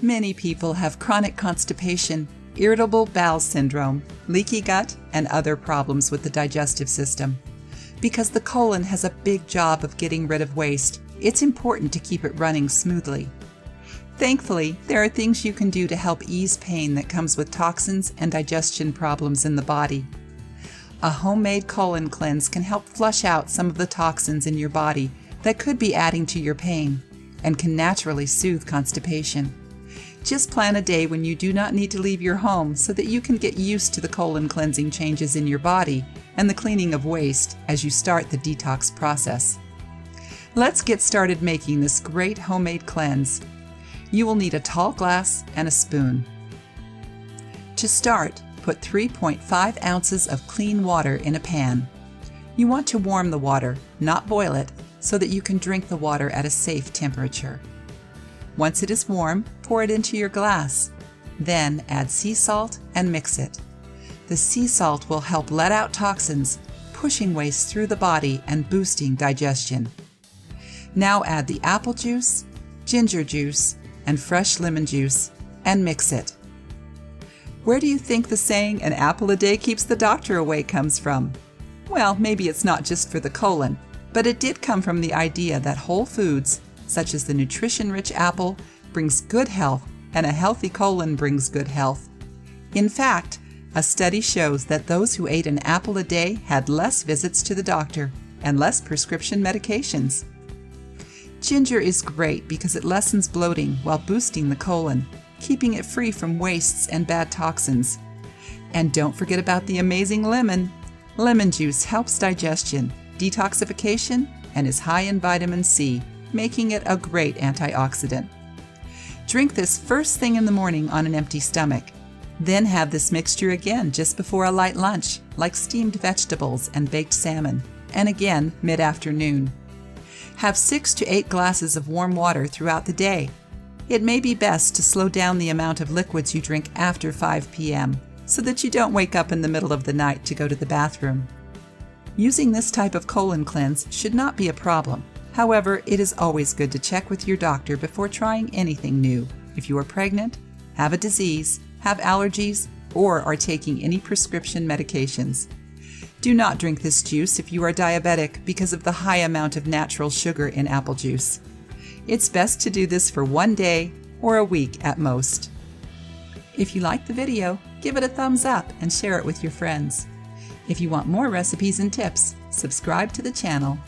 Many people have chronic constipation, irritable bowel syndrome, leaky gut, and other problems with the digestive system. Because the colon has a big job of getting rid of waste, it's important to keep it running smoothly. Thankfully, there are things you can do to help ease pain that comes with toxins and digestion problems in the body. A homemade colon cleanse can help flush out some of the toxins in your body that could be adding to your pain and can naturally soothe constipation. Just plan a day when you do not need to leave your home so that you can get used to the colon cleansing changes in your body and the cleaning of waste as you start the detox process. Let's get started making this great homemade cleanse. You will need a tall glass and a spoon. To start, put 3.5 ounces of clean water in a pan. You want to warm the water, not boil it, so that you can drink the water at a safe temperature. Once it is warm, pour it into your glass. Then add sea salt and mix it. The sea salt will help let out toxins, pushing waste through the body and boosting digestion. Now add the apple juice, ginger juice, and fresh lemon juice, and mix it. Where do you think the saying, "an apple a day keeps the doctor away," comes from? Well, maybe it's not just for the colon, but it did come from the idea that whole foods, such as the nutrition-rich apple, brings good health, and a healthy colon brings good health. In fact, a study shows that those who ate an apple a day had less visits to the doctor and less prescription medications. Ginger is great because it lessens bloating while boosting the colon, keeping it free from wastes and bad toxins. And don't forget about the amazing lemon. Lemon juice helps digestion, detoxification, and is high in vitamin C, making it a great antioxidant. Drink this first thing in the morning on an empty stomach. Then have this mixture again just before a light lunch, like steamed vegetables and baked salmon, and again mid-afternoon. Have 6 to 8 glasses of warm water throughout the day. It may be best to slow down the amount of liquids you drink after 5 p.m. so that you don't wake up in the middle of the night to go to the bathroom. Using this type of colon cleanse should not be a problem. However, it is always good to check with your doctor before trying anything new if you are pregnant, have a disease, have allergies, or are taking any prescription medications. Do not drink this juice if you are diabetic because of the high amount of natural sugar in apple juice. It's best to do this for one day or a week at most. If you liked the video, give it a thumbs up and share it with your friends. If you want more recipes and tips, subscribe to the channel